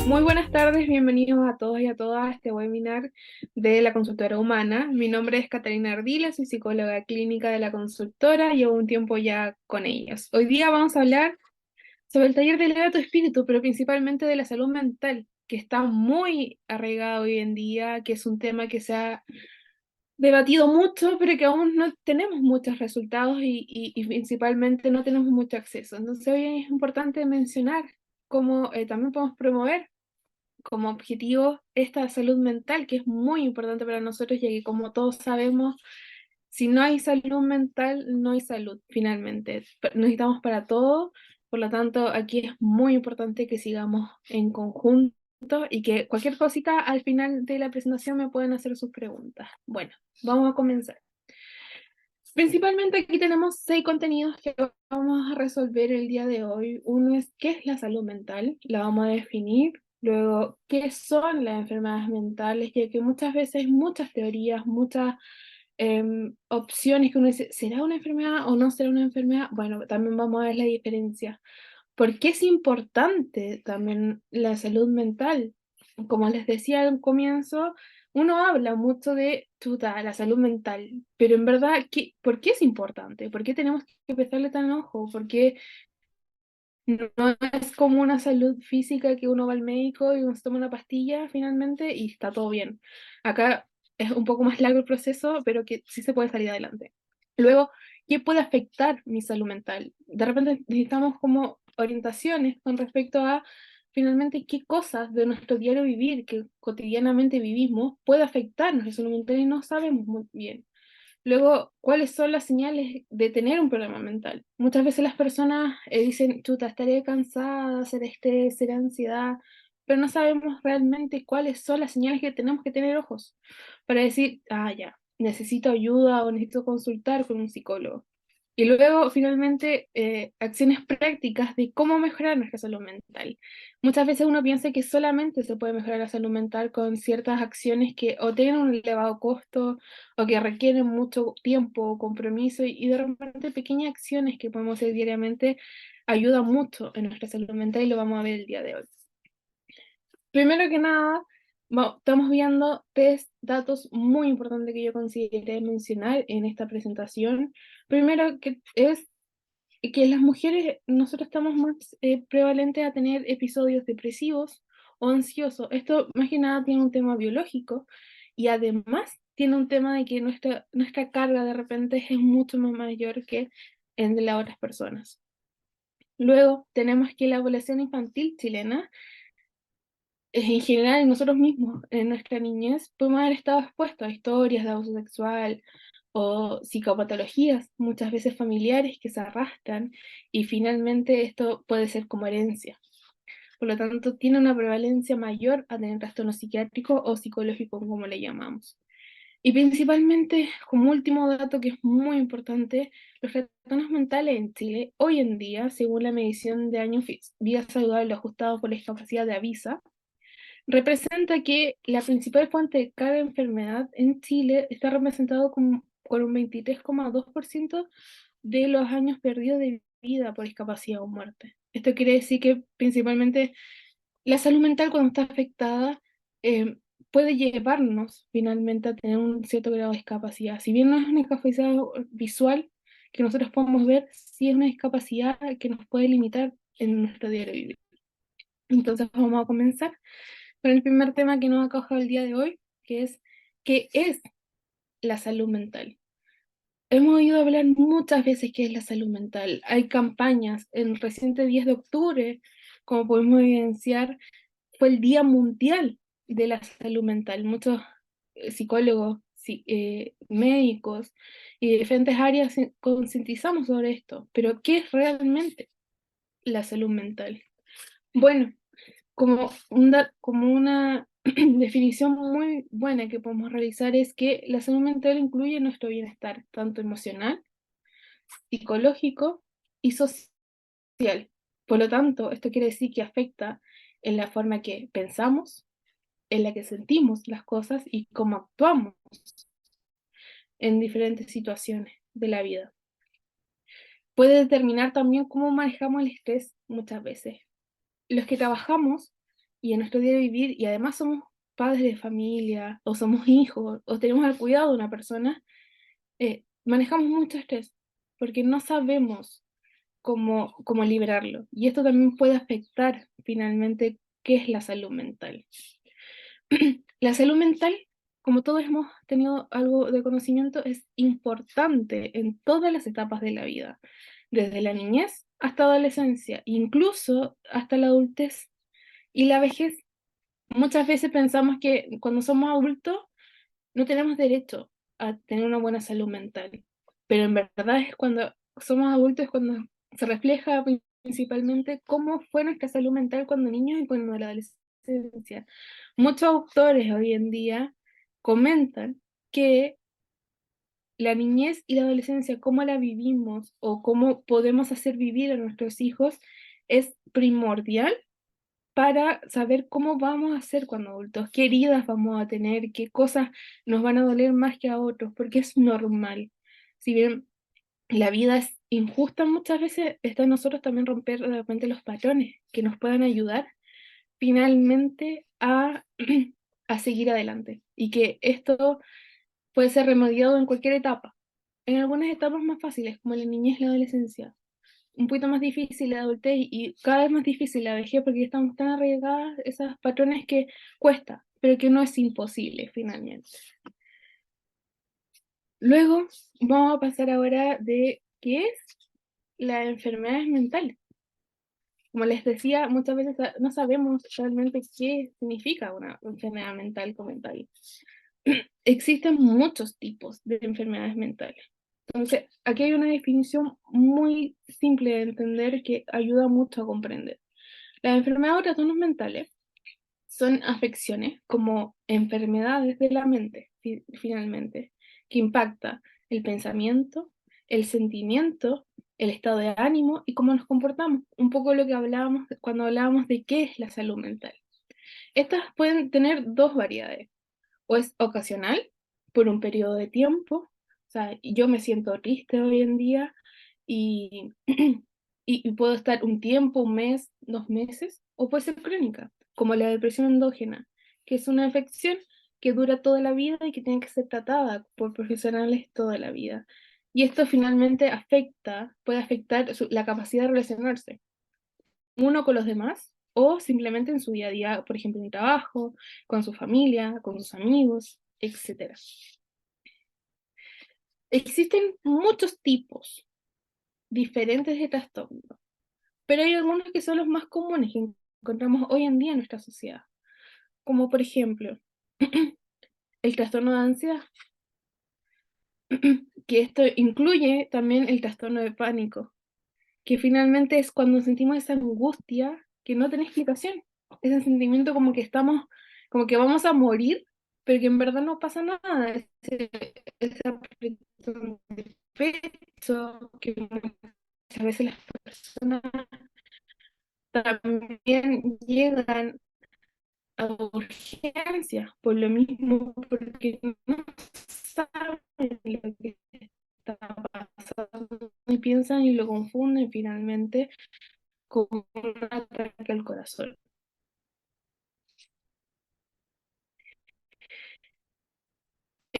Muy buenas tardes, bienvenidos a todos y a todas a este webinar de la consultora humana. Mi nombre es Catalina Ardila, soy psicóloga clínica de la consultora, llevo un tiempo ya con ellos. Hoy día vamos a hablar sobre el taller de Eleva tu Espíritu, pero principalmente de la salud mental, que está muy arraigada hoy en día, que es un tema que se ha debatido mucho, pero que aún no tenemos muchos resultados y principalmente no tenemos mucho acceso. Entonces hoy es importante mencionar cómo también podemos promover como objetivo esta salud mental, que es muy importante para nosotros, ya que como todos sabemos, si no hay salud mental, no hay salud finalmente. Necesitamos para todo, por lo tanto, aquí es muy importante que sigamos en conjunto y que cualquier cosita al final de la presentación me pueden hacer sus preguntas. Bueno, vamos a comenzar. Principalmente aquí tenemos 6 contenidos que vamos a resolver el día de hoy. Uno es qué es la salud mental, la vamos a definir. Luego, qué son las enfermedades mentales, ya que muchas veces muchas teorías, muchas opciones que uno dice, ¿será una enfermedad o no será una enfermedad? Bueno, también vamos a ver la diferencia. ¿Por qué es importante también la salud mental? Como les decía al comienzo, uno habla mucho de chuta, la salud mental, pero en verdad, ¿por qué es importante? ¿Por qué tenemos que prestarle tan ojo? ¿Por qué no es como una salud física que uno va al médico y uno se toma una pastilla finalmente y está todo bien? Acá es un poco más largo el proceso, pero que sí se puede salir adelante. Luego, ¿qué puede afectar mi salud mental? De repente necesitamos como orientaciones con respecto a finalmente qué cosas de nuestro diario vivir que cotidianamente vivimos puede afectar nuestra salud mental y no sabemos muy bien. Luego, ¿cuáles son las señales de tener un problema mental? Muchas veces las personas dicen, chuta, estaré cansada, será estrés, será ansiedad, pero no sabemos realmente cuáles son las señales que tenemos que tener ojos para decir, ah, ya, necesito ayuda o necesito consultar con un psicólogo. Y luego, finalmente, acciones prácticas de cómo mejorar nuestra salud mental. Muchas veces uno piensa que solamente se puede mejorar la salud mental con ciertas acciones que o tienen un elevado costo o que requieren mucho tiempo o compromiso y de repente pequeñas acciones que podemos hacer diariamente ayudan mucho en nuestra salud mental y lo vamos a ver el día de hoy. Primero que nada, estamos viendo 3 datos muy importantes que yo consideré mencionar en esta presentación. Primero que es que las mujeres, nosotros estamos más prevalentes a tener episodios depresivos o ansiosos. Esto más que nada tiene un tema biológico y además tiene un tema de que nuestra carga de repente es mucho más mayor que en de las otras personas. Luego tenemos que la población infantil chilena, en general, en nosotros mismos, en nuestra niñez, podemos haber estado expuestos a historias de abuso sexual o psicopatologías, muchas veces familiares, que se arrastran y finalmente esto puede ser como herencia. Por lo tanto, tiene una prevalencia mayor a tener trastorno psiquiátrico o psicológico, como le llamamos. Y principalmente, como último dato que es muy importante, los trastornos mentales en Chile, hoy en día, según la medición de años vida saludable ajustado por la discapacidad de Avisa, representa que la principal fuente de cada enfermedad en Chile está representado con un 23,2% de los años perdidos de vida por discapacidad o muerte. Esto quiere decir que principalmente la salud mental cuando está afectada eh, puede llevarnos finalmente a tener un cierto grado de discapacidad. Si bien no es una discapacidad visual que nosotros podemos ver, sí es una discapacidad que nos puede limitar en nuestro diario vivir. Entonces vamos a comenzar con el primer tema que nos ha acogido el día de hoy, que es ¿qué es la salud mental? Hemos oído hablar muchas veces qué es la salud mental. Hay campañas. En el reciente 10 de octubre, como podemos evidenciar, fue el Día Mundial de la Salud Mental. Muchos psicólogos, médicos y de diferentes áreas concientizamos sobre esto. Pero ¿qué es realmente la salud mental? Bueno, como una definición muy buena que podemos realizar es que la salud mental incluye nuestro bienestar, tanto emocional, psicológico y social. Por lo tanto, esto quiere decir que afecta en la forma que pensamos, en la que sentimos las cosas y cómo actuamos en diferentes situaciones de la vida. Puede determinar también cómo manejamos el estrés muchas veces. Los que trabajamos y en nuestro día de vivir, y además somos padres de familia, o somos hijos, o tenemos el cuidado de una persona, manejamos mucho estrés, porque no sabemos cómo liberarlo. Y esto también puede afectar finalmente qué es la salud mental. La salud mental, como todos hemos tenido algo de conocimiento, es importante en todas las etapas de la vida, desde la niñez hasta adolescencia, incluso hasta la adultez y la vejez. Muchas veces pensamos que cuando somos adultos no tenemos derecho a tener una buena salud mental, pero en verdad es cuando somos adultos, es cuando se refleja principalmente cómo fue nuestra salud mental cuando niños y cuando la adolescencia. Muchos autores hoy en día comentan que la niñez y la adolescencia, cómo la vivimos o cómo podemos hacer vivir a nuestros hijos, es primordial para saber cómo vamos a ser cuando adultos, qué heridas vamos a tener, qué cosas nos van a doler más que a otros, porque es normal. Si bien la vida es injusta muchas veces, está en nosotros también romper de repente los patrones que nos puedan ayudar finalmente a seguir adelante y que esto puede ser remediado en cualquier etapa. En algunas etapas más fáciles, como la niñez y la adolescencia, un poquito más difícil la adultez y cada vez más difícil la vejez porque estamos tan arraigadas esos patrones que cuesta, pero que no es imposible finalmente. Luego vamos a pasar ahora de qué es la enfermedad mental. Como les decía, muchas veces no sabemos realmente qué significa una enfermedad mental como tal. Existen muchos tipos de enfermedades mentales. Entonces, aquí hay una definición muy simple de entender que ayuda mucho a comprender. Las enfermedades o trastornos mentales son afecciones como enfermedades de la mente, finalmente, que impacta el pensamiento, el sentimiento, el estado de ánimo y cómo nos comportamos. Un poco lo que hablábamos cuando hablábamos de qué es la salud mental. Estas pueden tener dos variedades. O es ocasional, por un periodo de tiempo. O sea, yo me siento triste hoy en día y, y puedo estar un tiempo, un mes, 2 meses, o puede ser crónica, como la depresión endógena, que es una afección que dura toda la vida y que tiene que ser tratada por profesionales toda la vida. Y esto finalmente puede afectar la capacidad de relacionarse uno con los demás o simplemente en su día a día, por ejemplo, en el trabajo, con su familia, con sus amigos, etcétera. Existen muchos tipos diferentes de trastornos, pero hay algunos que son los más comunes que encontramos hoy en día en nuestra sociedad, como por ejemplo el trastorno de ansiedad, que esto incluye también el trastorno de pánico, que finalmente es cuando sentimos esa angustia que no tiene explicación, ese sentimiento como que estamos, como que vamos a morir, pero que en verdad no pasa nada, esa apretón de pecho, que muchas veces las personas también llegan a urgencias por lo mismo, porque no saben lo que está pasando y piensan y lo confunden finalmente como un ataque al corazón.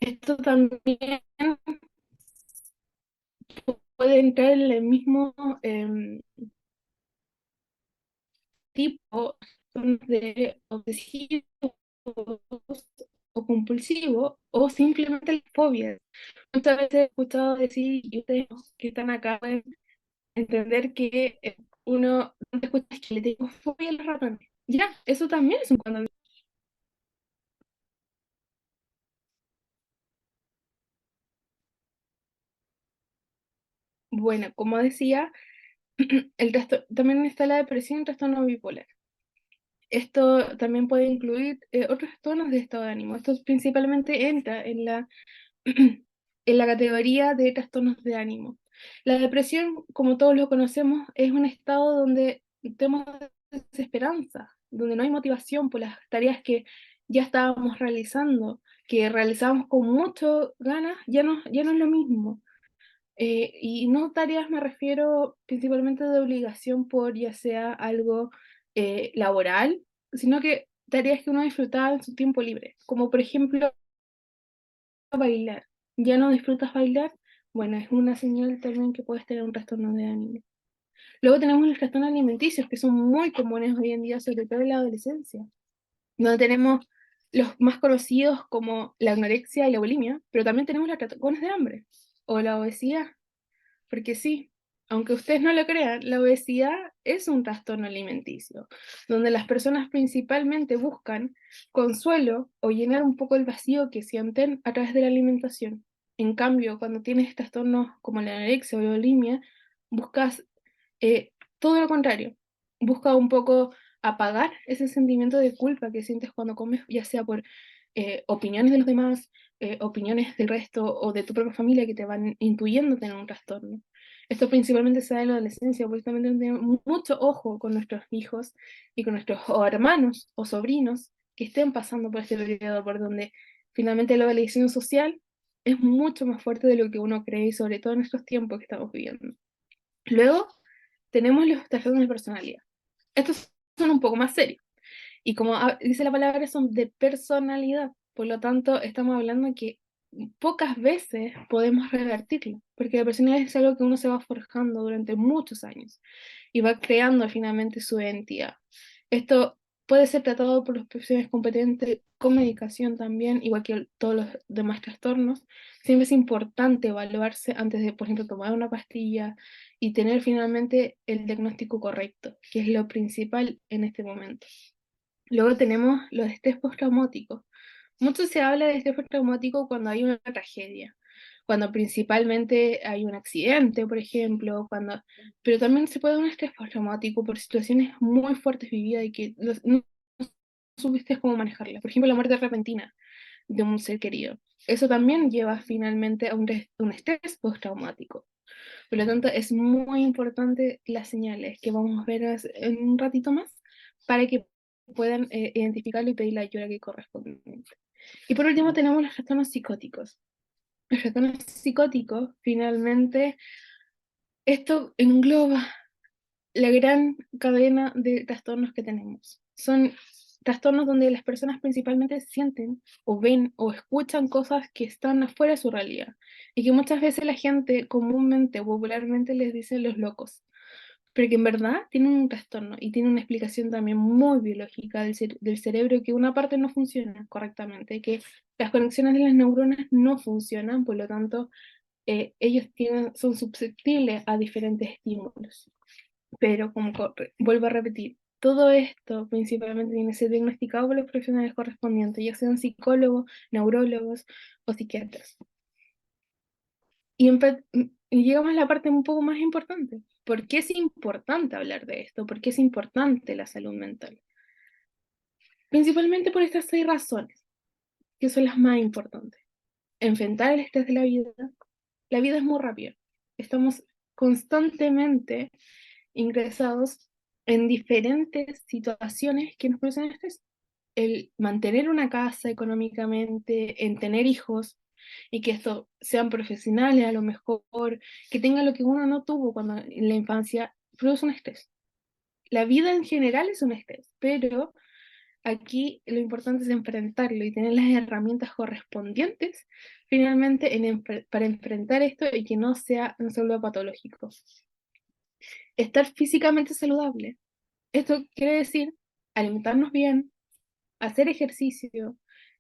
Esto también puede entrar en el mismo tipo de obsesivo o compulsivo o simplemente las fobias. Muchas veces he escuchado decir, y ustedes que están acá pueden entender que uno no te escucha que le tengo fobia a los ratones. Ya, eso también es un cuando. Bueno, como decía, también está la depresión y el trastorno bipolar. Esto también puede incluir otros tonos de estado de ánimo. Esto principalmente entra en la categoría de trastornos de ánimo. La depresión, como todos lo conocemos, es un estado donde tenemos desesperanza, donde no hay motivación por las tareas que ya estábamos realizando, que realizábamos con mucho ganas, ya no es lo mismo. Y no tareas me refiero principalmente de obligación por ya sea algo laboral sino que tareas que uno disfrutaba en su tiempo libre, como por ejemplo bailar. ¿Ya no disfrutas bailar? Bueno, es una señal también que puedes tener un trastorno de ánimo. Luego tenemos los trastornos alimenticios, que son muy comunes hoy en día, sobre todo en la adolescencia, donde tenemos los más conocidos como la anorexia y la bulimia, pero también tenemos los trastornos de hambre o la obesidad, porque sí, aunque ustedes no lo crean, la obesidad es un trastorno alimenticio, donde las personas principalmente buscan consuelo o llenar un poco el vacío que sienten a través de la alimentación. En cambio, cuando tienes trastornos como la anorexia o la bulimia, buscas eh, todo lo contrario, busca un poco apagar ese sentimiento de culpa que sientes cuando comes, ya sea por opiniones de los demás, opiniones del resto o de tu propia familia que te van intuyendo tener un trastorno. Esto principalmente se da en la adolescencia, porque también tenemos mucho ojo con nuestros hijos y con nuestros o hermanos o sobrinos que estén pasando por este periodo por donde finalmente la elección social es mucho más fuerte de lo que uno cree y sobre todo en estos tiempos que estamos viviendo. Luego tenemos los trastornos de personalidad. Estos son un poco más serios. Y como dice la palabra, son de personalidad. Por lo tanto, estamos hablando que pocas veces podemos revertirlo, porque la personalidad es algo que uno se va forjando durante muchos años y va creando finalmente su identidad. Esto puede ser tratado por los profesionales competentes con medicación también, igual que todos los demás trastornos. Siempre es importante evaluarse antes de, por ejemplo, tomar una pastilla y tener finalmente el diagnóstico correcto, que es lo principal en este momento. Luego tenemos los estrés postraumáticos. Mucho se habla de estrés postraumático cuando hay una tragedia, cuando principalmente hay un accidente, por ejemplo, pero también se puede dar un estrés postraumático por situaciones muy fuertes vividas y que no supiste cómo manejarlas. Por ejemplo, la muerte repentina de un ser querido. Eso también lleva finalmente a un estrés postraumático. Por lo tanto, es muy importante las señales que vamos a ver en un ratito más para que puedan identificarlo y pedir la ayuda que corresponde. Y por último tenemos los trastornos psicóticos. Los trastornos psicóticos, finalmente, esto engloba la gran cadena de trastornos que tenemos. Son trastornos donde las personas principalmente sienten o ven o escuchan cosas que están afuera de su realidad y que muchas veces la gente comúnmente o popularmente les dice los locos, pero que en verdad tienen un trastorno y tienen una explicación también muy biológica del cerebro, que una parte no funciona correctamente, que las conexiones de las neuronas no funcionan, por lo tanto ellos son susceptibles a diferentes estímulos. Pero como vuelvo a repetir, todo esto principalmente tiene que ser diagnosticado por los profesionales correspondientes, ya sean psicólogos, neurólogos o psiquiatras. Y llegamos a la parte un poco más importante. ¿Por qué es importante hablar de esto? ¿Por qué es importante la salud mental? Principalmente por estas 6 razones, que son las más importantes. Enfrentar el estrés de la vida. La vida es muy rápida. Estamos constantemente ingresados en diferentes situaciones que nos producen estrés. El mantener una casa económicamente, en tener hijos y que estos sean profesionales a lo mejor, que tengan lo que uno no tuvo cuando en la infancia, produce un estrés. La vida en general es un estrés, pero aquí lo importante es enfrentarlo y tener las herramientas correspondientes finalmente para enfrentar esto y que no se vuelva patológico. Estar físicamente saludable. Esto quiere decir alimentarnos bien, hacer ejercicio,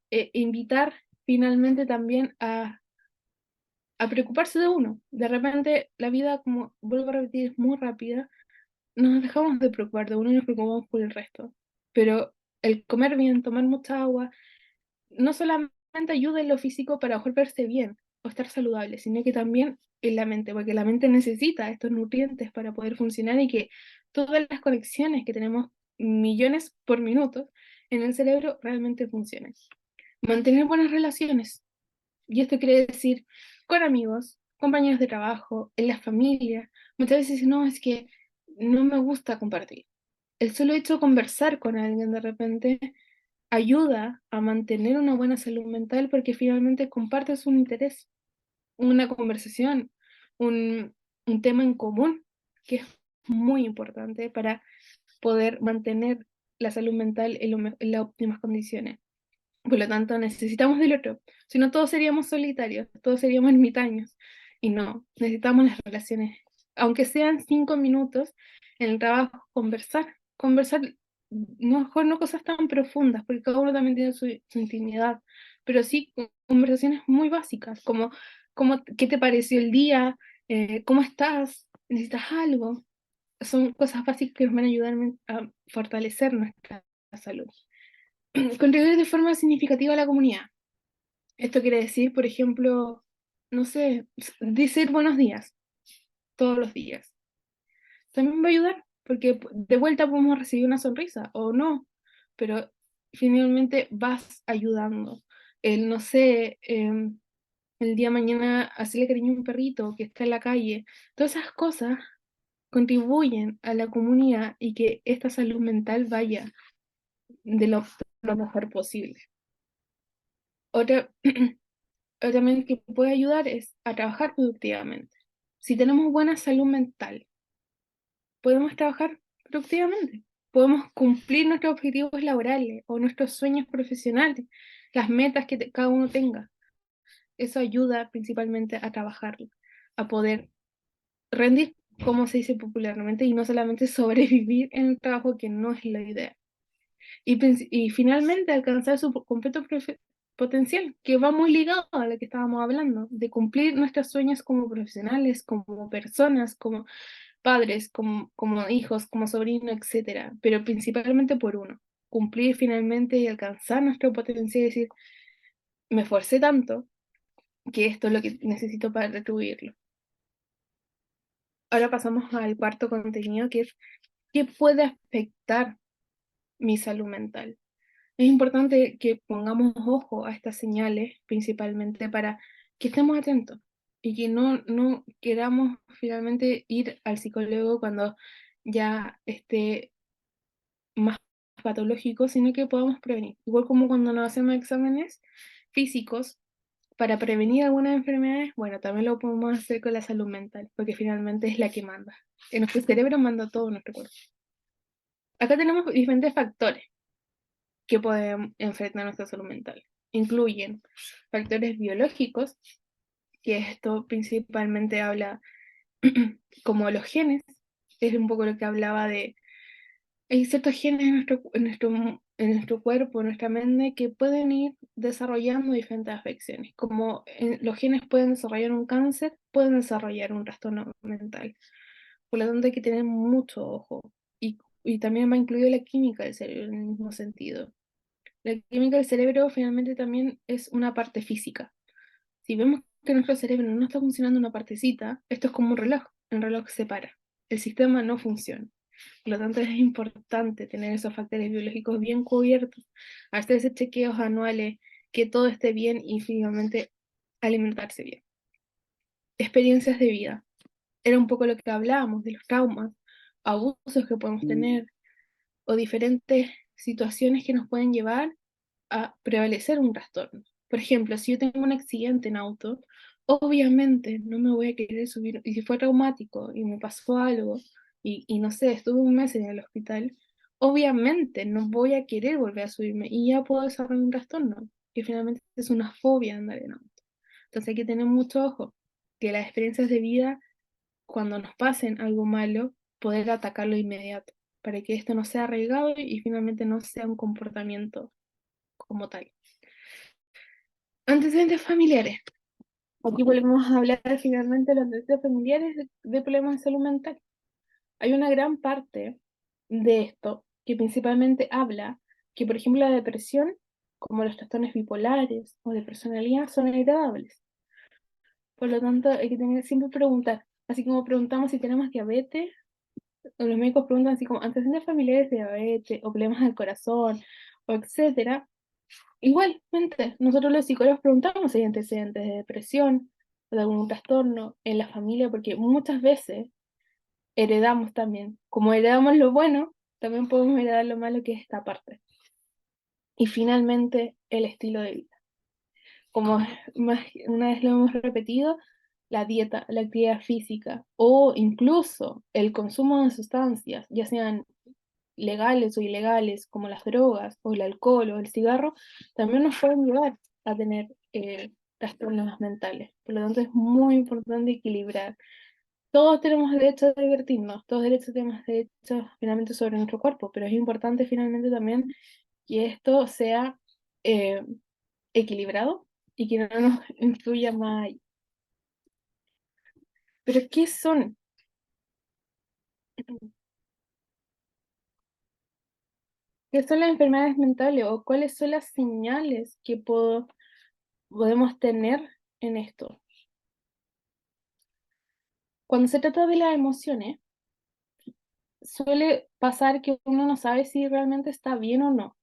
invitar finalmente también a preocuparse de uno. De repente la vida, como vuelvo a repetir, es muy rápida, nos dejamos de preocupar de uno y nos preocupamos por el resto. Pero el comer bien, tomar mucha agua, no solamente ayuda en lo físico para mejor verse bien o estar saludable, sino que también en la mente, porque la mente necesita estos nutrientes para poder funcionar y que todas las conexiones que tenemos millones por minuto en el cerebro realmente funcionen. Mantener buenas relaciones, y esto quiere decir con amigos, compañeros de trabajo, en la familia. Muchas veces dicen, no, es que no me gusta compartir. El solo hecho de conversar con alguien de repente ayuda a mantener una buena salud mental porque finalmente compartes un interés, una conversación, un, un tema en común, que es muy importante para poder mantener la salud mental en las óptimas condiciones. Por lo tanto, necesitamos del otro. Si no, todos seríamos solitarios, todos seríamos ermitaños. Y no, necesitamos las relaciones. Aunque sean 5 minutos en el trabajo, conversar, mejor no cosas tan profundas, porque cada uno también tiene su intimidad, pero sí conversaciones muy básicas, como ¿qué te pareció el día? ¿Cómo estás? ¿Necesitas algo? Son cosas básicas que nos van a ayudar a fortalecer nuestra salud. Contribuir de forma significativa a la comunidad. Esto quiere decir, por ejemplo, no sé, decir buenos días todos los días. También va a ayudar, porque de vuelta podemos recibir una sonrisa o no, pero finalmente vas ayudando. El, no sé, el día de mañana hacerle cariño a un perrito que está en la calle, todas esas cosas contribuyen a la comunidad y que esta salud mental vaya de lo mejor posible. Otra, también que puede ayudar es a trabajar productivamente. Si tenemos buena salud mental, podemos trabajar productivamente. Podemos cumplir nuestros objetivos laborales o nuestros sueños profesionales, las metas que cada uno tenga. Eso ayuda principalmente a trabajar, a poder rendir, como se dice popularmente, y no solamente sobrevivir en el trabajo, que no es la idea. Y finalmente alcanzar su completo potencial, que va muy ligado a lo que estábamos hablando, de cumplir nuestros sueños como profesionales, como personas, como padres, como hijos, como sobrinos, etcétera, pero principalmente por uno, cumplir finalmente y alcanzar nuestro potencial y decir, me esforcé tanto que esto es lo que necesito para retribuirlo. Ahora pasamos al cuarto contenido, que es qué puede afectar mi salud mental. Es importante que pongamos ojo a estas señales, principalmente para que estemos atentos y que no queramos finalmente ir al psicólogo cuando ya esté más patológico, sino que podamos prevenir. Igual como cuando nos hacemos exámenes físicos para prevenir algunas enfermedades, bueno, también lo podemos hacer con la salud mental, porque finalmente es la que manda. En nuestro cerebro manda todo nuestro cuerpo. Acá tenemos diferentes factores que pueden enfrentar nuestra salud mental. Incluyen factores biológicos, que esto principalmente habla como los genes, es un poco lo que hablaba de, hay ciertos genes en nuestro cuerpo, en nuestra mente, que pueden ir desarrollando diferentes afecciones, como los genes pueden desarrollar un cáncer, pueden desarrollar un trastorno mental. Por lo tanto hay que tener mucho ojo. Y también va incluido la química del cerebro en el mismo sentido. La química del cerebro finalmente también es una parte física. Si vemos que nuestro cerebro no está funcionando una partecita, esto es como un reloj. El reloj se para. El sistema no funciona. Por lo tanto, es importante tener esos factores biológicos bien cubiertos, hacer esos chequeos anuales, que todo esté bien y finalmente alimentarse bien. Experiencias de vida. Era un poco lo que hablábamos de los traumas, abusos que podemos tener o diferentes situaciones que nos pueden llevar a prevalecer un trastorno. Por ejemplo, si yo tengo un accidente en auto, obviamente no me voy a querer subir, y si fue traumático y me pasó algo, y no sé, estuve un mes en el hospital, obviamente no voy a querer volver a subirme y ya puedo desarrollar un trastorno, que finalmente es una fobia andar en auto. Entonces hay que tener mucho ojo, que las experiencias de vida, cuando nos pasen algo malo, poder atacarlo de inmediato, para que esto no sea arraigado y finalmente no sea un comportamiento como tal. Antecedentes familiares. Aquí volvemos a hablar finalmente de los antecedentes familiares de problemas de salud mental. Hay una gran parte de esto que principalmente habla que, por ejemplo, la depresión, como los trastornos bipolares o de personalidad, son heredables. Por lo tanto, hay que tener, siempre preguntar, así como preguntamos si tenemos diabetes, o los médicos preguntan así como antecedentes familiares de diabetes o problemas del corazón, o etcétera. Igualmente, nosotros los psicólogos preguntamos si hay antecedentes de depresión o de algún trastorno en la familia, porque muchas veces heredamos también. Como heredamos lo bueno, también podemos heredar lo malo, que es esta parte. Y finalmente, el estilo de vida. Como una vez lo hemos repetido, la dieta, la actividad física o incluso el consumo de sustancias, ya sean legales o ilegales, como las drogas o el alcohol o el cigarro, también nos pueden llevar a tener trastornos mentales. Por lo tanto, es muy importante equilibrar. Todos tenemos derecho a divertirnos, todos tenemos derecho finalmente sobre nuestro cuerpo, pero es importante finalmente también que esto sea eh, equilibrado y que no nos influya más ahí. Pero ¿qué son? ¿Qué son las enfermedades mentales o cuáles son las señales que podemos tener en esto? Cuando se trata de las emociones, suele pasar que uno no sabe si realmente está bien o no.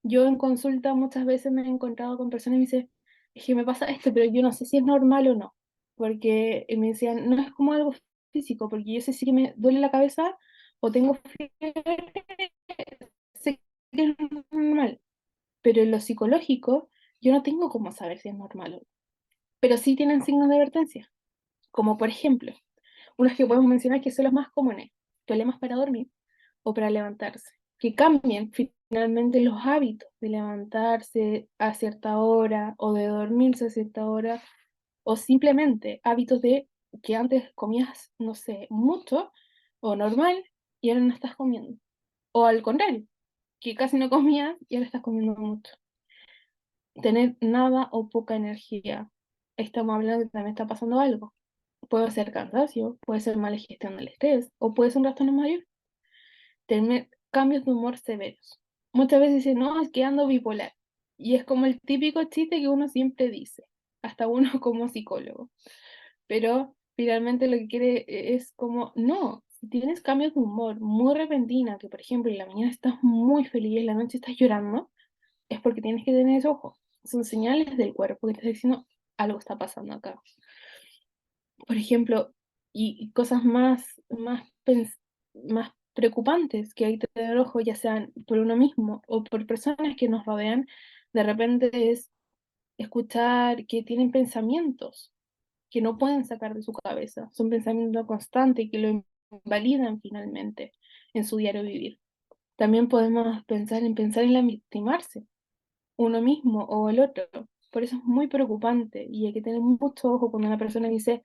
Yo en consulta muchas veces me he encontrado con personas y me dicen, es que me pasa esto, pero yo no sé si es normal o no. Porque me decían, no es como algo físico, porque yo sé si me duele la cabeza o tengo fiebre, sé que es normal. Pero en lo psicológico, yo no tengo cómo saber si es normal o no. Pero sí tienen signos de advertencia, como por ejemplo, unos que podemos mencionar que son los más comunes, problemas para dormir o para levantarse, que cambien finalmente los hábitos de levantarse a cierta hora o de dormirse a cierta hora, o simplemente hábitos de que antes comías, no sé, mucho o normal y ahora no estás comiendo. O al contrario, que casi no comías y ahora estás comiendo mucho. Tener nada o poca energía. Estamos hablando de que también está pasando algo. Puede ser cansancio, puede ser mala gestión del estrés o puede ser un trastorno mayor. Tener cambios de humor severos. Muchas veces dicen, no, es que ando bipolar. Y es como el típico chiste que uno siempre dice, hasta uno como psicólogo. Pero finalmente lo que quiere es como, no, si tienes cambios de humor muy repentina, que por ejemplo en la mañana estás muy feliz y en la noche estás llorando, es porque tienes que tener eso ojo. Son señales del cuerpo que te está diciendo algo está pasando acá. Por ejemplo, y cosas más preocupantes que hay que tener ojo, ya sean por uno mismo o por personas que nos rodean, de repente es escuchar que tienen pensamientos que no pueden sacar de su cabeza. Son pensamientos constantes que lo invalidan finalmente en su diario vivir. También podemos pensar en lastimarse uno mismo o el otro. Por eso es muy preocupante y hay que tener mucho ojo cuando una persona dice,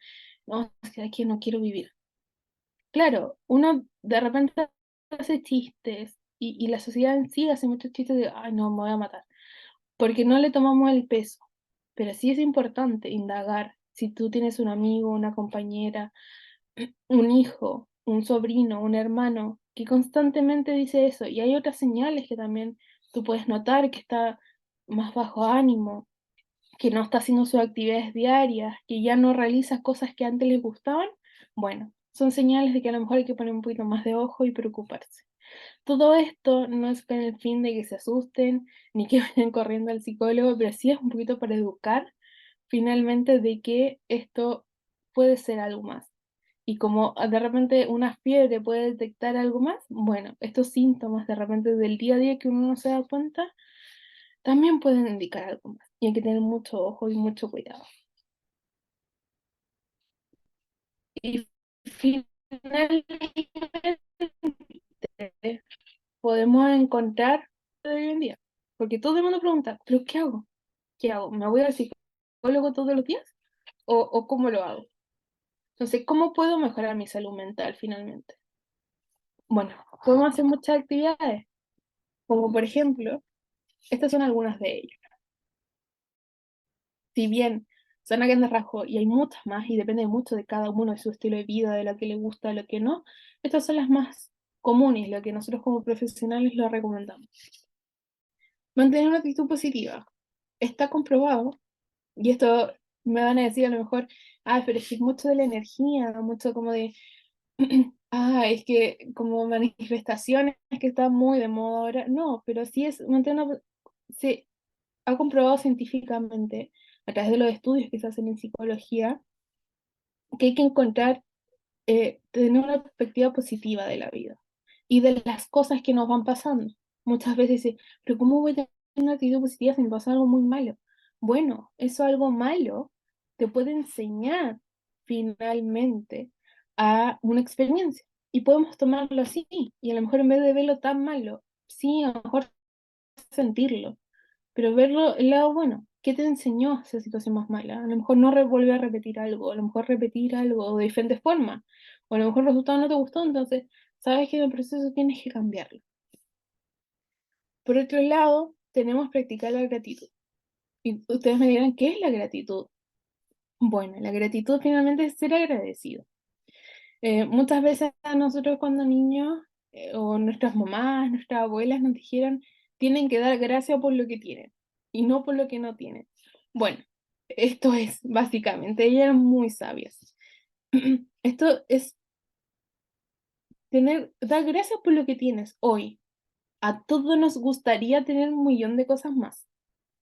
no, es que aquí no quiero vivir. Claro, uno de repente hace chistes y la sociedad en sí hace muchos chistes de, ay, no, me voy a matar, porque no le tomamos el peso. Pero sí es importante indagar si tú tienes un amigo, una compañera, un hijo, un sobrino, un hermano que constantemente dice eso. Y hay otras señales que también tú puedes notar que está más bajo ánimo, que no está haciendo sus actividades diarias, que ya no realiza cosas que antes les gustaban. Bueno, son señales de que a lo mejor hay que poner un poquito más de ojo y preocuparse. Todo esto no es con el fin de que se asusten ni que vayan corriendo al psicólogo, pero sí es un poquito para educar finalmente de que esto puede ser algo más. Y como de repente una fiebre puede detectar algo más, bueno, estos síntomas de repente del día a día que uno no se da cuenta, también pueden indicar algo más. Y hay que tener mucho ojo y mucho cuidado. Y finalmente podemos encontrar de hoy en día. Porque todo el mundo pregunta, ¿pero qué hago? ¿Qué hago? ¿Me voy al psicólogo todos los días? ¿O cómo lo hago? Entonces, ¿cómo puedo mejorar mi salud mental finalmente? Bueno, podemos hacer muchas actividades, como por ejemplo, estas son algunas de ellas. Si bien son a grandes rasgos y hay muchas más y depende mucho de cada uno, de su estilo de vida, de lo que le gusta, de lo que no, estas son las más comunes, lo que nosotros como profesionales lo recomendamos. Mantener una actitud positiva. Está comprobado, y esto me van a decir a lo mejor, ah, pero es que es mucho de la energía, mucho como de, ah, es que como manifestaciones que está muy de moda ahora. No, pero sí es mantener se ha comprobado científicamente, a través de los estudios que se hacen en psicología, que hay que encontrar, tener una perspectiva positiva de la vida y de las cosas que nos van pasando. Muchas veces dice, pero ¿cómo voy a tener una actitud positiva si me pasa algo muy malo? Bueno, eso algo malo te puede enseñar finalmente a una experiencia. y podemos tomarlo así, y a lo mejor en vez de verlo tan malo, sí, a lo mejor sentirlo, pero verlo el lado bueno. ¿Qué te enseñó esa situación más mala? A lo mejor no volver a repetir algo, a lo mejor repetir algo de diferente forma, o a lo mejor el resultado no te gustó, entonces sabes que en el proceso tienes que cambiarlo. Por otro lado, tenemos practicar la gratitud. Y ustedes me dirán, ¿qué es la gratitud? Bueno, la gratitud finalmente es ser agradecido. Muchas veces a nosotros cuando niños, o nuestras mamás, nuestras abuelas nos dijeron, tienen que dar gracias por lo que tienen y no por lo que no tienen. Bueno, esto es básicamente, ellas eran muy sabias. Esto es dar gracias por lo que tienes hoy. A todos nos gustaría tener un millón de cosas más.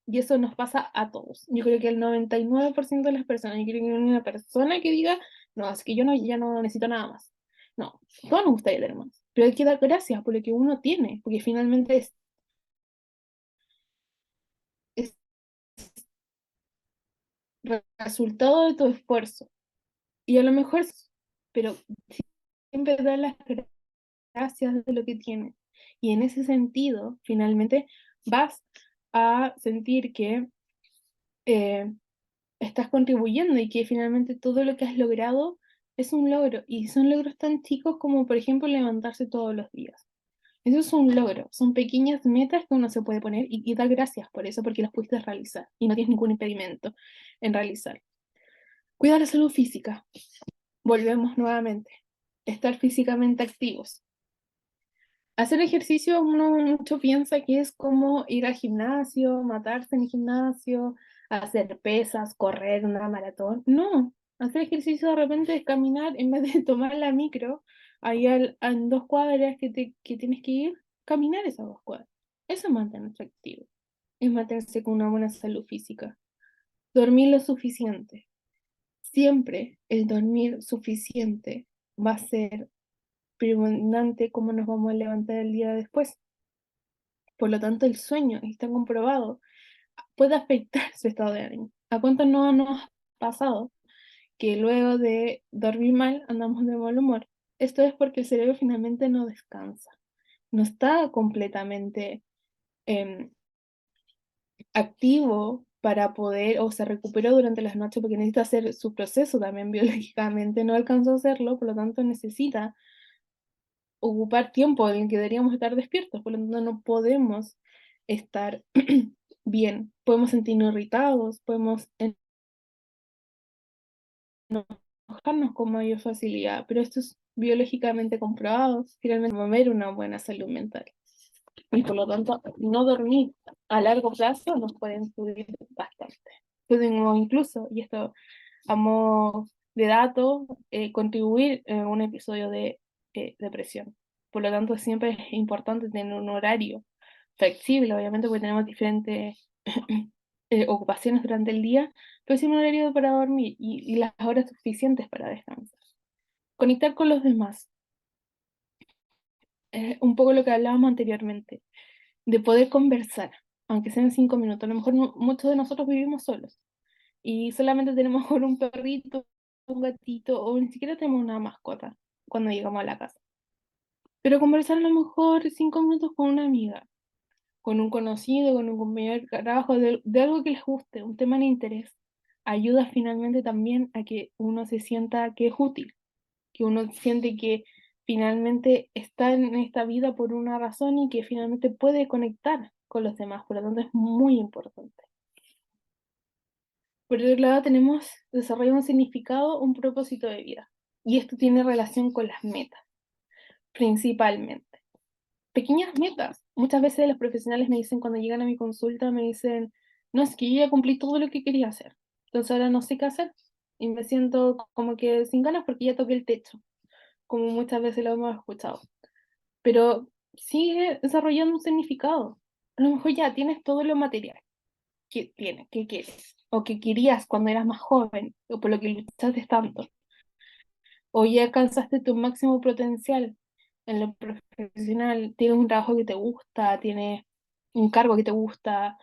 Y eso nos pasa a todos. Yo creo que el 99% de las personas, yo creo que no hay una persona que diga, no, es que yo no, ya no necesito nada más. No, todos nos gustaría tener más. Pero hay que dar gracias por lo que uno tiene, porque finalmente es resultado de tu esfuerzo. Y a lo mejor, pero siempre dar las gracias de lo que tienes. Y en ese sentido, finalmente, vas a sentir que eh, estás contribuyendo y que finalmente todo lo que has logrado es un logro. Y son logros tan chicos como, por ejemplo, levantarse todos los días. Eso es un logro. Son pequeñas metas que uno se puede poner y dar gracias por eso, porque las pudiste realizar y no tienes ningún impedimento en realizar. Cuida la salud física. Volvemos nuevamente. Estar físicamente activos. Hacer ejercicio, uno mucho piensa que es como ir al gimnasio, matarse en el gimnasio, hacer pesas, correr una maratón. No, hacer ejercicio de repente es caminar en vez de tomar la micro, ahí en 2 cuadras que tienes que ir, caminar esas 2 cuadras. Eso es mantenerse activo, es mantenerse con una buena salud física. Dormir lo suficiente. Siempre el dormir suficiente va a ser predominante cómo nos vamos a levantar el día después. Por lo tanto, el sueño, está comprobado, puede afectar su estado de ánimo. ¿A cuánto no nos ha pasado que luego de dormir mal andamos de mal humor? Esto es porque el cerebro finalmente no descansa, no está completamente em, activo para poder, o se recuperó durante las noches porque necesita hacer su proceso también biológicamente, no alcanzó a hacerlo, por lo tanto necesita ocupar tiempo en el que deberíamos estar despiertos, por lo tanto no podemos estar bien, podemos sentirnos irritados, podemos enojarnos con mayor facilidad, pero esto es biológicamente comprobado, finalmente mover una buena salud mental. Y por lo tanto, no dormir a largo plazo nos puede influir bastante. Pueden incluso, y esto a modo de dato, contribuir en un episodio de depresión. Por lo tanto, siempre es importante tener un horario flexible, obviamente, porque tenemos diferentes ocupaciones durante el día, pero sí un horario para dormir y las horas suficientes para descansar. Conectar con los demás, un poco lo que hablábamos anteriormente, de poder conversar, aunque sean 5 minutos. A lo mejor muchos de nosotros vivimos solos y solamente tenemos mejor un perrito, un gatito, o ni siquiera tenemos una mascota cuando llegamos a la casa. Pero conversar a lo mejor 5 minutos con una amiga, con un conocido, con un compañero de trabajo, de algo que les guste, un tema de interés, ayuda finalmente también a que uno se sienta que es útil, que uno siente que finalmente está en esta vida por una razón y que finalmente puede conectar con los demás, por lo tanto es muy importante. Por otro lado, tenemos desarrollar un significado, un propósito de vida. Y esto tiene relación con las metas, principalmente. Pequeñas metas. Muchas veces los profesionales me dicen, cuando llegan a mi consulta, me dicen, no, es que yo ya cumplí todo lo que quería hacer. Entonces ahora no sé qué hacer. Y me siento como que sin ganas porque ya toqué el techo, como muchas veces lo hemos escuchado. Pero sigue desarrollando un significado. A lo mejor ya tienes todo lo material que quieres, o que querías cuando eras más joven, o por lo que luchaste tanto, o ya alcanzaste tu máximo potencial en lo profesional, tienes un trabajo que te gusta, tienes un cargo que te gusta,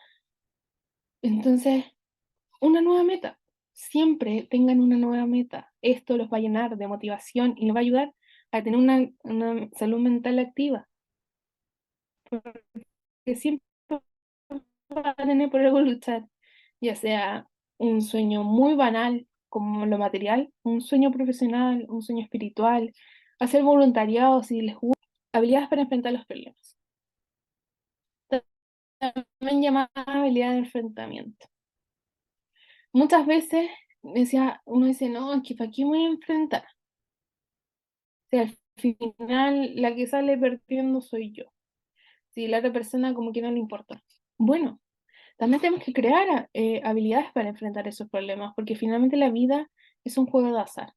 entonces, una nueva meta. Siempre tengan una nueva meta. Esto los va a llenar de motivación y les va a ayudar a tener una salud mental activa, porque siempre va a tener por algo luchar, ya sea un sueño muy banal como lo material, un sueño profesional, un sueño espiritual, hacer voluntariado si les gusta, habilidades para enfrentar los problemas. También llamada habilidad de enfrentamiento. Muchas veces uno dice, no, es que ¿para qué me voy a enfrentar? O sea, al final la que sale perdiendo soy yo. Si la otra persona como que no le importa. Bueno, también tenemos que crear habilidades para enfrentar esos problemas, porque finalmente la vida es un juego de azar.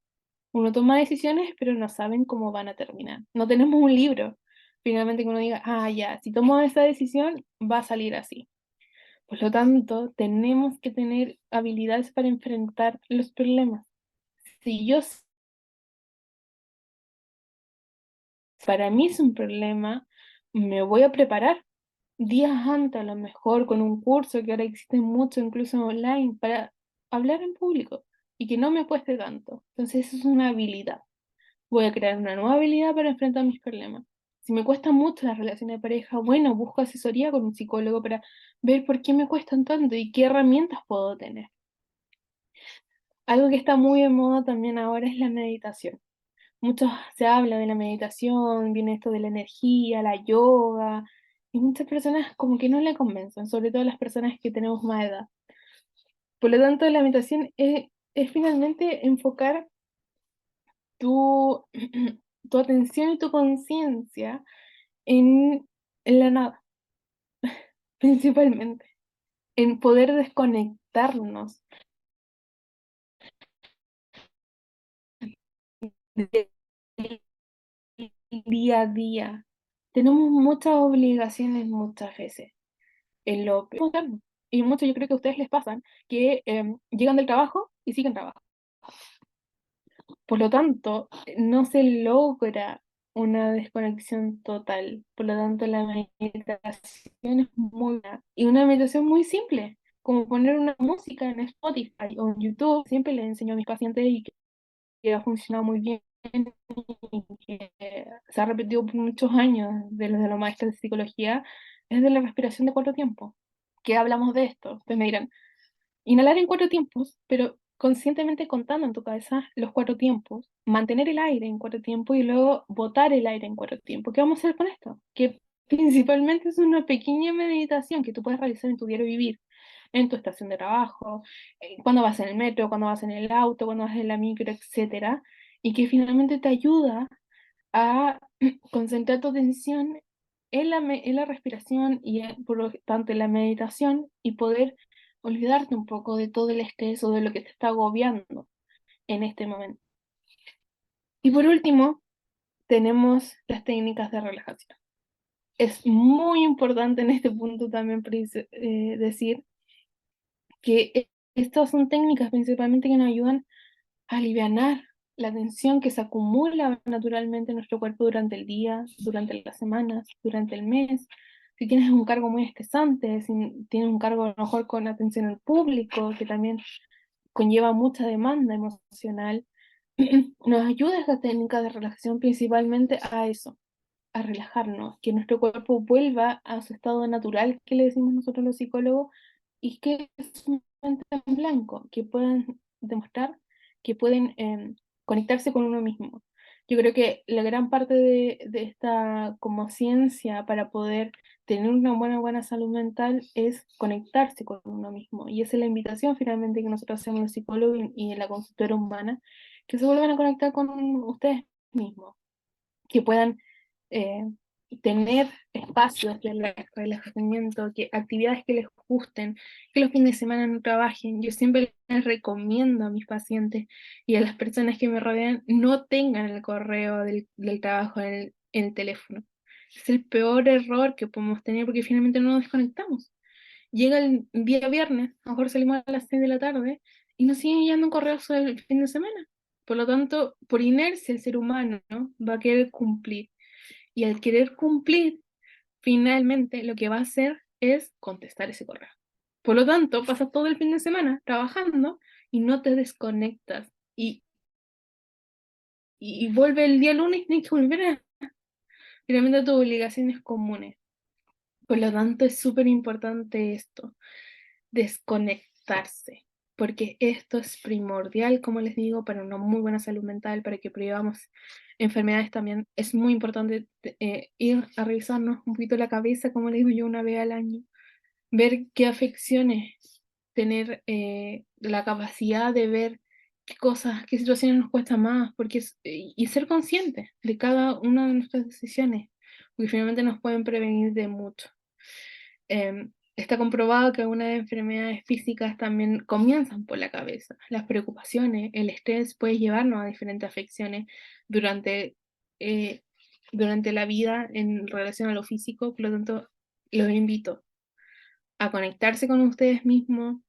Uno toma decisiones, pero no saben cómo van a terminar. No tenemos un libro, finalmente que uno diga, ah, ya, si tomo esa decisión, va a salir así. Por lo tanto, tenemos que tener habilidades para enfrentar los problemas. Si yo, para mí es un problema, me voy a preparar días antes, a lo mejor con un curso que ahora existe mucho, incluso online, para hablar en público y que no me cueste tanto. Entonces, eso es una habilidad. Voy a crear una nueva habilidad para enfrentar mis problemas. Si me cuestan mucho las relaciones de pareja, bueno, busco asesoría con un psicólogo para ver por qué me cuestan tanto y qué herramientas puedo tener. Algo que está muy de moda también ahora es la meditación. Muchos se habla de la meditación, viene esto de la energía, la yoga, y muchas personas como que no le convencen, sobre todo las personas que tenemos más edad. Por lo tanto, la meditación es finalmente enfocar tu, tu atención y tu conciencia en la nada, principalmente, en poder desconectarnos del día a día. Tenemos muchas obligaciones muchas veces en lo moderno. Y mucho yo creo que a ustedes les pasan que llegan del trabajo y siguen trabajando. Por lo tanto, no se logra una desconexión total. Por lo tanto, la meditación es muy buena. Y una meditación muy simple, como poner una música en Spotify o en YouTube. Siempre les enseño a mis pacientes y que ha funcionado muy bien y que se ha repetido por muchos años de los maestros de psicología, es de la respiración de 4 tiempos. ¿Qué hablamos de esto? Ustedes me dirán, inhalar en 4 tiempos, pero conscientemente contando en tu cabeza los 4 tiempos, mantener el aire en 4 tiempos y luego botar el aire en 4 tiempos. ¿Qué vamos a hacer con esto? Que principalmente es una pequeña meditación que tú puedes realizar en tu diario vivir, en tu estación de trabajo, cuando vas en el metro, cuando vas en el auto, cuando vas en la micro, etcétera, y que finalmente te ayuda a concentrar tu atención en la respiración y por lo tanto en la meditación y poder olvidarte un poco de todo el estrés o de lo que te está agobiando en este momento. Y por último, tenemos las técnicas de relajación. Es muy importante en este punto también decir que estas son técnicas principalmente que nos ayudan a alivianar la tensión que se acumula naturalmente en nuestro cuerpo durante el día, durante las semanas, durante el mes. Si tienes un cargo muy estresante, si tienes un cargo a lo mejor con atención al público, que también conlleva mucha demanda emocional, nos ayuda esta técnica de relajación principalmente a eso, a relajarnos, que nuestro cuerpo vuelva a su estado natural, que le decimos nosotros los psicólogos, y que es un mente en blanco, que puedan demostrar que pueden conectarse con uno mismo. Yo creo que la gran parte de esta como ciencia para poder tener una buena salud mental es conectarse con uno mismo. Y esa es la invitación finalmente que nosotros hacemos los psicólogos y en la consultora humana, que se vuelvan a conectar con ustedes mismos, que puedan eh, tener espacios de relajamiento, actividades que les gusten, que los fines de semana no trabajen. Yo siempre les recomiendo a mis pacientes y a las personas que me rodean no tengan el correo del trabajo en el teléfono. Es el peor error que podemos tener porque finalmente no nos desconectamos. Llega el día viernes, a lo mejor salimos a las 6 de la tarde y nos siguen llegando correos sobre el fin de semana. Por lo tanto, por inercia el ser humano, ¿no?, va a querer cumplir. Y al querer cumplir, finalmente lo que va a hacer es contestar ese correo. Por lo tanto, pasas todo el fin de semana trabajando y no te desconectas. Y y vuelve el día lunes y tienes que volver finalmente a tus obligaciones comunes. Por lo tanto, es súper importante esto, desconectarse, porque esto es primordial, como les digo, para una muy buena salud mental, para que prevengamos enfermedades también. Es muy importante ir a revisarnos un poquito la cabeza, como les digo yo, una vez al año, ver qué afecciones, tener la capacidad de ver qué cosas, qué situaciones nos cuesta más, y ser conscientes de cada una de nuestras decisiones, porque finalmente nos pueden prevenir de mucho. Está comprobado que algunas enfermedades físicas también comienzan por la cabeza. Las preocupaciones, el estrés puede llevarnos a diferentes afecciones durante, eh, durante la vida en relación a lo físico. Por lo tanto, los invito a conectarse con ustedes mismos,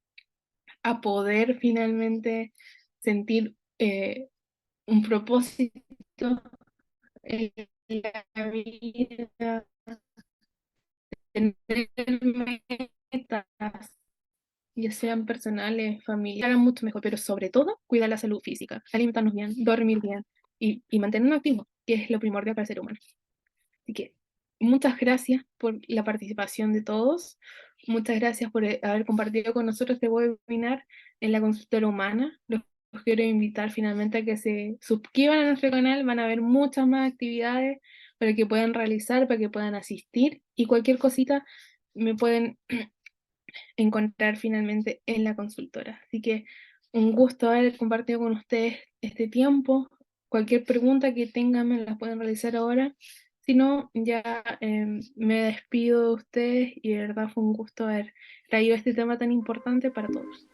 a poder finalmente sentir un propósito en la vida, tener metas, ya sean personales, familiares, mucho mejor, pero sobre todo cuidar la salud física, alimentarnos bien, dormir bien y mantenernos activos, que es lo primordial para el ser humano. Así que muchas gracias por la participación de todos, muchas gracias por haber compartido con nosotros este webinar en la consultora humana. Los quiero invitar finalmente a que se suscriban a nuestro canal, van a ver muchas más actividades para que puedan realizar, para que puedan asistir y cualquier cosita me pueden encontrar finalmente en la consultora. Así que un gusto haber compartido con ustedes este tiempo. Cualquier pregunta que tengan me la pueden realizar ahora. Si no, ya me despido de ustedes y de verdad fue un gusto haber traído este tema tan importante para todos.